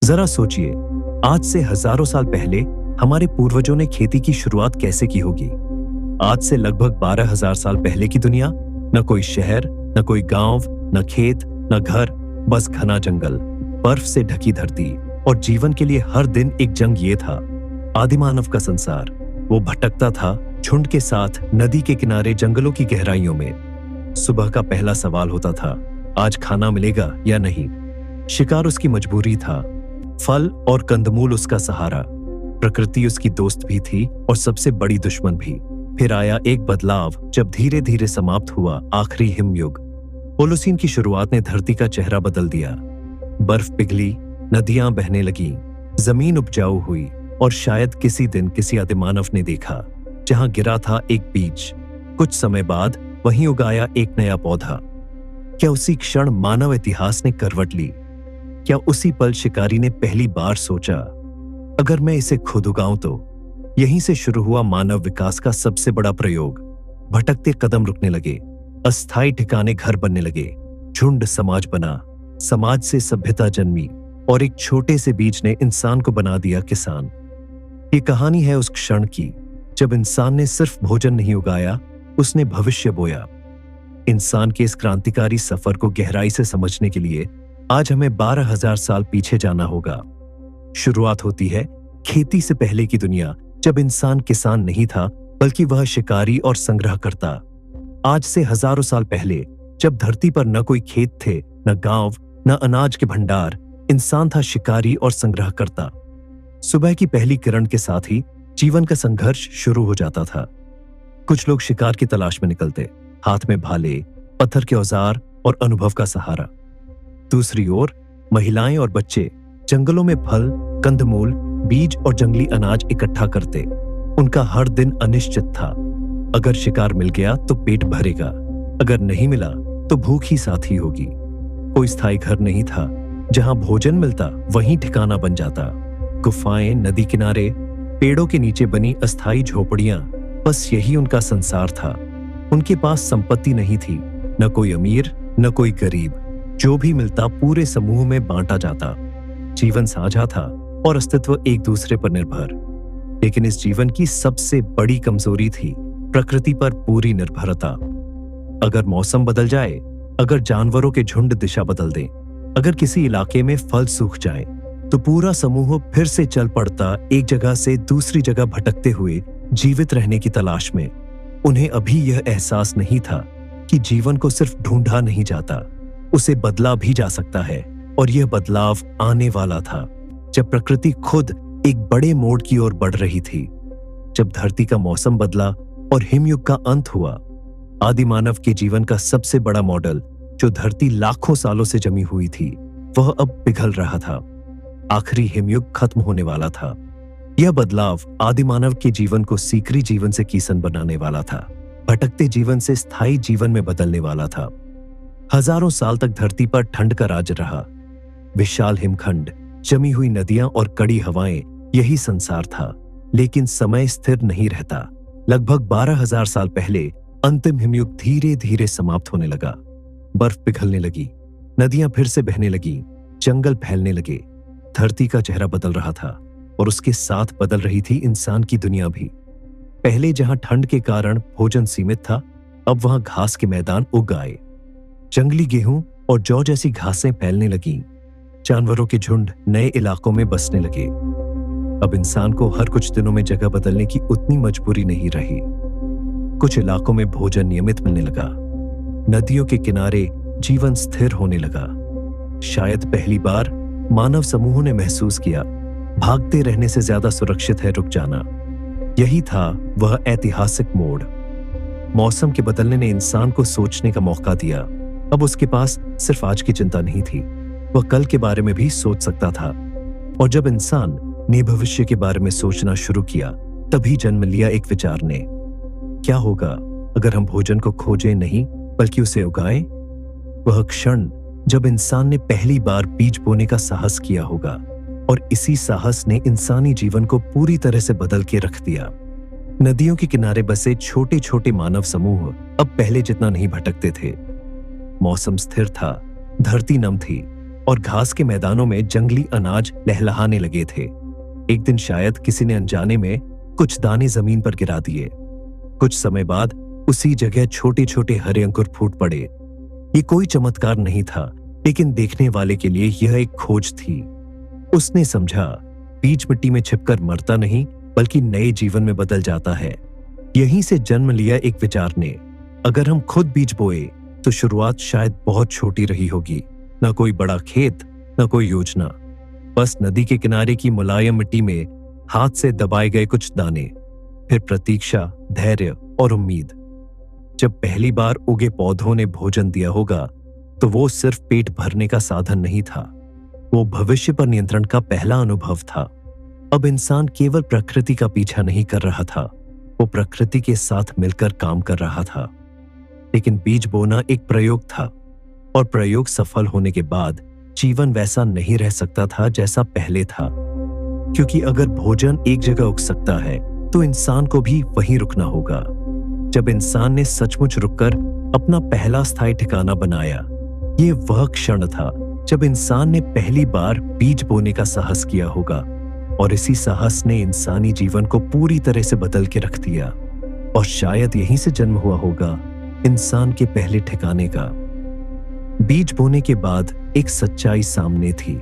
जरा सोचिए, आज से हजारों साल पहले हमारे पूर्वजों ने खेती की शुरुआत कैसे की होगी। आज से लगभग 12,000 साल पहले की दुनिया, न कोई शहर, न कोई गांव, न खेत, न घर, बस घना जंगल, बर्फ से ढकी धरती और जीवन के लिए हर दिन एक जंग। ये था आदिमानव का संसार। वो भटकता था झुंड के साथ नदी के किनारे जंगलों की गहराइयों में। सुबह का पहला सवाल होता था, आज खाना मिलेगा या नहीं। शिकार उसकी मजबूरी था, फल और कंदमूल उसका सहारा। प्रकृति उसकी दोस्त भी थी और सबसे बड़ी दुश्मन भी। फिर आया एक बदलाव, जब धीरे धीरे समाप्त हुआ आखिरी हिमयुग। होलोसीन की शुरुआत ने धरती का चेहरा बदल दिया। बर्फ पिघली, नदियां बहने लगी, जमीन उपजाऊ हुई और शायद किसी दिन किसी आदिमानव ने देखा, जहां गिरा था एक बीज, कुछ समय बाद वहीं उगाया एक नया पौधा। क्या उसी क्षण मानव इतिहास ने करवट ली? क्या उसी पल शिकारी ने पहली बार सोचा, अगर मैं इसे खुद उगाऊं तो? यहीं से शुरू हुआ मानव विकास का सबसे बड़ा प्रयोग। भटकते कदम रुकने लगे, अस्थायी ठिकाने घर बनने लगे, झुंड समाज बना, समाज से सभ्यता जन्मी और एक छोटे से बीज ने इंसान को बना दिया किसान। ये कहानी है उस क्षण की जब इंसान ने सिर्फ भोजन नहीं उगाया, उसने भविष्य बोया। इंसान के इस क्रांतिकारी सफर को गहराई से समझने के लिए आज हमें 12,000 साल पीछे जाना होगा। शुरुआत होती है खेती से पहले की दुनिया, जब इंसान किसान नहीं था बल्कि वह शिकारी और संग्रहकर्ता। आज से हजारों साल पहले, जब धरती पर न कोई खेत थे, न गांव, न अनाज के भंडार, इंसान था शिकारी और संग्रहकर्ता। सुबह की पहली किरण के साथ ही जीवन का संघर्ष शुरू हो जाता था। कुछ लोग शिकार की तलाश में निकलते, हाथ में भाले, पत्थर के औजार और अनुभव का सहारा। दूसरी ओर महिलाएं और बच्चे जंगलों में फल, कंदमूल, बीज और जंगली अनाज इकट्ठा करते। उनका हर दिन अनिश्चित था। अगर शिकार मिल गया तो पेट भरेगा, अगर नहीं मिला तो भूख ही साथी होगी। कोई स्थायी घर नहीं था, जहां भोजन मिलता वहीं ठिकाना बन जाता। गुफाएं, नदी किनारे, पेड़ों के नीचे बनी अस्थायी झोपड़ियां, बस यही उनका संसार था। उनके पास संपत्ति नहीं थी, न कोई अमीर न कोई गरीब। जो भी मिलता पूरे समूह में बांटा जाता। जीवन साझा था और अस्तित्व एक दूसरे पर निर्भर। लेकिन इस जीवन की सबसे बड़ी कमजोरी थी प्रकृति पर पूरी निर्भरता। अगर मौसम बदल जाए, अगर जानवरों के झुंड दिशा बदल दें, अगर किसी इलाके में फल सूख जाए, तो पूरा समूह फिर से चल पड़ता, एक जगह से दूसरी जगह भटकते हुए जीवित रहने की तलाश में। उन्हें अभी यह एहसास नहीं था कि जीवन को सिर्फ ढूंढा नहीं जाता, उसे बदला भी जा सकता है। और यह बदलाव आने वाला था जब प्रकृति खुद एक बड़े मोड़ की ओर बढ़ रही थी। जब धरती का मौसम बदला और हिमयुग का अंत हुआ, आदिमानव के जीवन का सबसे बड़ा मॉडल, जो धरती लाखों सालों से जमी हुई थी, वह अब पिघल रहा था। आखिरी हिमयुग खत्म होने वाला था। यह बदलाव आदिमानव के जीवन को सीकरी जीवन से कीसन बनाने वाला था, भटकते जीवन से स्थायी जीवन में बदलने वाला था। हजारों साल तक धरती पर ठंड का राज रहा। विशाल हिमखंड, जमी हुई नदियां और कड़ी हवाएं, यही संसार था। लेकिन समय स्थिर नहीं रहता। लगभग 12,000 साल पहले अंतिम हिमयुग धीरे धीरे समाप्त होने लगा। बर्फ पिघलने लगी, नदियां फिर से बहने लगी, जंगल फैलने लगे। धरती का चेहरा बदल रहा था और उसके साथ बदल रही थी इंसान की दुनिया भी। पहले जहां ठंड के कारण भोजन सीमित था, अब वहां घास के मैदान उग आए। जंगली गेहूं और जौ जैसी घासें फैलने लगीं। जानवरों के झुंड नए इलाकों में बसने लगे। अब इंसान को हर कुछ दिनों में जगह बदलने की उतनी मजबूरी नहीं रही। कुछ इलाकों में भोजन नियमित मिलने लगा। नदियों के किनारे जीवन स्थिर होने लगा। शायद पहली बार मानव समूह ने महसूस किया, भागते रहने से ज्यादा सुरक्षित है रुक जाना। यही था वह ऐतिहासिक मोड़। मौसम के बदलने ने इंसान को सोचने का मौका दिया। अब उसके पास सिर्फ आज की चिंता नहीं थी, वह कल के बारे में भी सोच सकता था। और जब इंसान ने भविष्य के बारे में सोचना शुरू किया, तभी जन्म लिया एक विचार ने, क्या होगा अगर हम भोजन को खोजें नहीं बल्कि उसे उगाएं? वह क्षण जब इंसान ने पहली बार बीज बोने का साहस किया होगा, और इसी साहस ने इंसानी जीवन को पूरी तरह से बदल के रख दिया। नदियों के किनारे बसे छोटे छोटे मानव समूह अब पहले जितना नहीं भटकते थे। मौसम स्थिर था, धरती नम थी, और घास के मैदानों में जंगली अनाज लहलहाने लगे थे। एक दिन शायद किसी ने अनजाने में कुछ दाने जमीन पर गिरा दिए। कुछ समय बाद उसी जगह छोटे छोटे हरे अंकुर फूट पड़े। ये कोई चमत्कार नहीं था, लेकिन देखने वाले के लिए यह एक खोज थी। उसने समझा, बीज मिट्टी में छिपकर मरता नहीं, बल्कि नए जीवन में बदल जाता है। यहीं से जन्म लिया एक विचार ने, अगर हम खुद बीज बोए तो शुरुआत शायद बहुत छोटी रही होगी। न कोई बड़ा खेत, न कोई योजना, बस नदी के किनारे की मुलायम मिट्टी में हाथ से दबाए गए कुछ दाने, फिर प्रतीक्षा, धैर्य और उम्मीद। जब पहली बार उगे पौधों ने भोजन दिया होगा, तो वो सिर्फ पेट भरने का साधन नहीं था, वो भविष्य पर नियंत्रण का पहला अनुभव था। अब इंसान केवल प्रकृति का पीछा नहीं कर रहा था, वो प्रकृति के साथ मिलकर काम कर रहा था। लेकिन बीज बोना एक प्रयोग था, और प्रयोग सफल होने के बाद जीवन वैसा नहीं रह सकता था जैसा पहले था। क्योंकि अगर भोजन एक जगह उग सकता है, तो इंसान को भी वहीं रुकना होगा। जब इंसान ने सचमुच रुककर अपना पहला स्थायी ठिकाना बनाया, ये वह क्षण था जब इंसान ने पहली बार बीज बोने का साहस किया होगा, और इसी साहस ने इंसानी जीवन को पूरी तरह से बदल के रख दिया। और शायद यहीं से जन्म हुआ होगा इंसान के पहले ठिकाने का। बीज बोने के बाद एक सच्चाई सामने थी,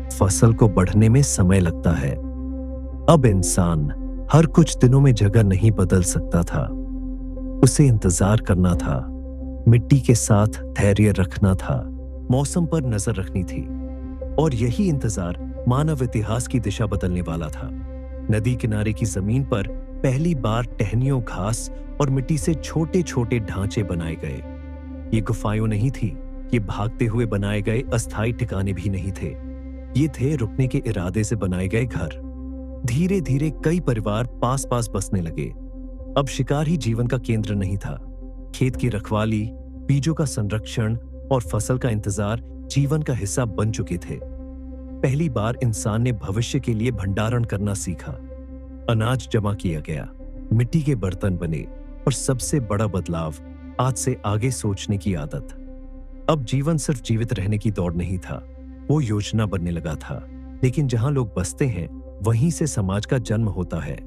फसल को बढ़ने में समय लगता है। अब इंसान हर कुछ दिनों में जगह नहीं बदल सकता था, उसे इंतजार करना था, मिट्टी के साथ धैर्य रखना था, मौसम पर नजर रखनी थी। और यही इंतजार मानव इतिहास की दिशा बदलने वाला था। नदी किनारे की जमीन पर पहली बार टहनियों, घास और मिट्टी से छोटे छोटे ढांचे बनाए गए। ये गुफाएं नहीं थी, ये भागते हुए बनाए गए अस्थायी ठिकाने भी नहीं थे, ये थे रुकने के इरादे से बनाए गए घर। धीरे धीरे कई परिवार पास पास बसने लगे। अब शिकार ही जीवन का केंद्र नहीं था, खेत की रखवाली, बीजों का संरक्षण और फसल का इंतजार जीवन का हिस्सा बन चुके थे। पहली बार इंसान ने भविष्य के लिए भंडारण करना सीखा। अनाज जमा किया गया, मिट्टी के बर्तन बने, और सबसे बड़ा बदलाव, आज से आगे सोचने की आदत। अब जीवन सिर्फ जीवित रहने की दौड़ नहीं था, वो योजना बनने लगा था। लेकिन जहां लोग बसते हैं, वहीं से समाज का जन्म होता है।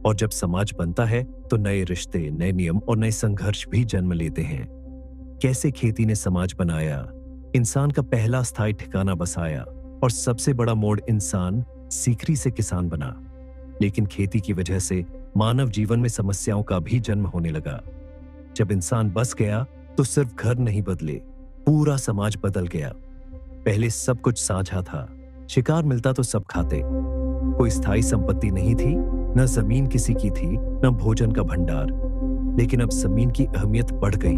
और जब समाज बनता है, तो नए रिश्ते, नए नियम और नए संघर्ष भी जन्म लेते हैं। कैसे खेती ने समाज बनाया, इंसान का पहला स्थायी ठिकाना बसाया, और सबसे बड़ा मोड़, इंसान सीखरी से किसान बना। लेकिन खेती की वजह से मानव जीवन में समस्याओं का भी जन्म होने लगा। जब इंसान बस गया, तो सिर्फ घर नहीं बदले, पूरा समाज बदल गया। पहले सब कुछ साझा था, शिकार मिलता तो सब खाते, कोई स्थायी संपत्ति नहीं थी, न जमीन किसी की थी, न भोजन का भंडार। लेकिन अब जमीन की अहमियत बढ़ गई।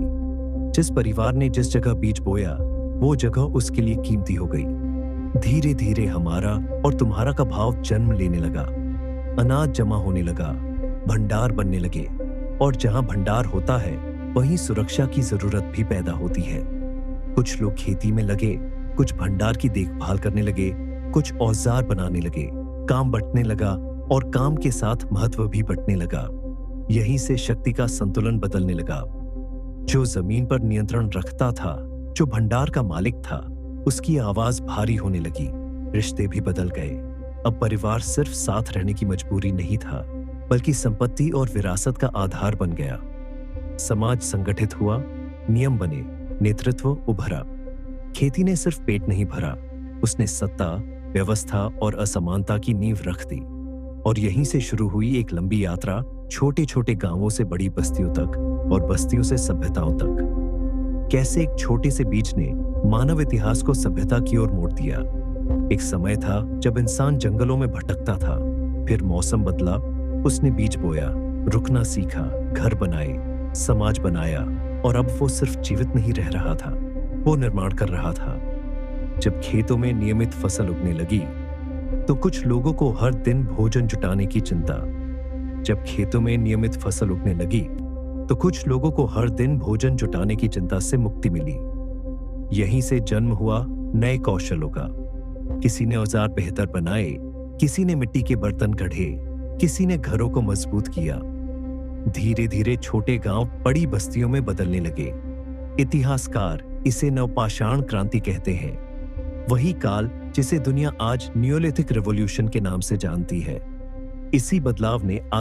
जिस परिवार ने जिस जगह बीज बोया, वो जगह उसके लिए कीमती हो गई। धीरे धीरे हमारा और तुम्हारा का भाव जन्म लेने लगा, अनाज जमा होने लगा, भंडार बनने लगे। और जहां भंडार होता है, वहीं सुरक्षा की जरूरत भी पैदा होती है। कुछ लोग खेती में लगे, कुछ भंडार की देखभाल करने लगे, कुछ औजार बनाने लगे। काम बंटने लगा, और काम के साथ महत्व भी बंटने लगा। यहीं से शक्ति का संतुलन बदलने लगा। जो जमीन पर नियंत्रण रखता था, जो भंडार का मालिक था, उसकी आवाज भारी होने लगी। रिश्ते भी बदल गए। अब परिवार सिर्फ साथ रहने की मजबूरी नहीं था, बल्कि संपत्ति और विरासत का आधार बन गया। समाज संगठित हुआ, नियम बने, नेतृत्व उभरा। खेती ने सिर्फ पेट नहीं भरा, उसने सत्ता, व्यवस्था और असमानता की नींव रख दी। और यहीं से शुरू हुई एक लंबी यात्रा, छोटे छोटे गांवों से बड़ी बस्तियों तक, और बस्तियों से सभ्यताओं तक। कैसे एक छोटे से बीज ने मानव इतिहास को सभ्यता की ओर मोड़ दिया। एक समय था जब इंसान जंगलों में भटकता था, फिर मौसम बदला, उसने बीज बोया, रुकना सीखा, घर बनाए, समाज बनाया, और अब वो सिर्फ जीवित नहीं रह रहा था, वो निर्माण कर रहा था। जब खेतों में नियमित फसल उगने लगी, तो कुछ लोगों को हर दिन भोजन जुटाने की चिंता। जब खेतों में नियमित फसल उगने लगी, तो कुछ लोगों को हर दिन भोजन जुटाने की चिंता से मुक्ति मिली। यहीं से जन्म हुआ नए कौशलों का। किसी ने औजार बेहतर बनाए, किसी ने मिट्टी के बर्तन गढ़े, किसी ने घरों को मजबूत किया। धीरे धीरे छोटे गांव बड़ी बस्तियों में बदलने लगे। इतिहासकार इसे नवपाषाण क्रांति कहते हैं। वही काल जिसे दुनिया आज नियोलिथिक रिवॉल्यूशन के नाम से जानती है। इसी बदलाव ने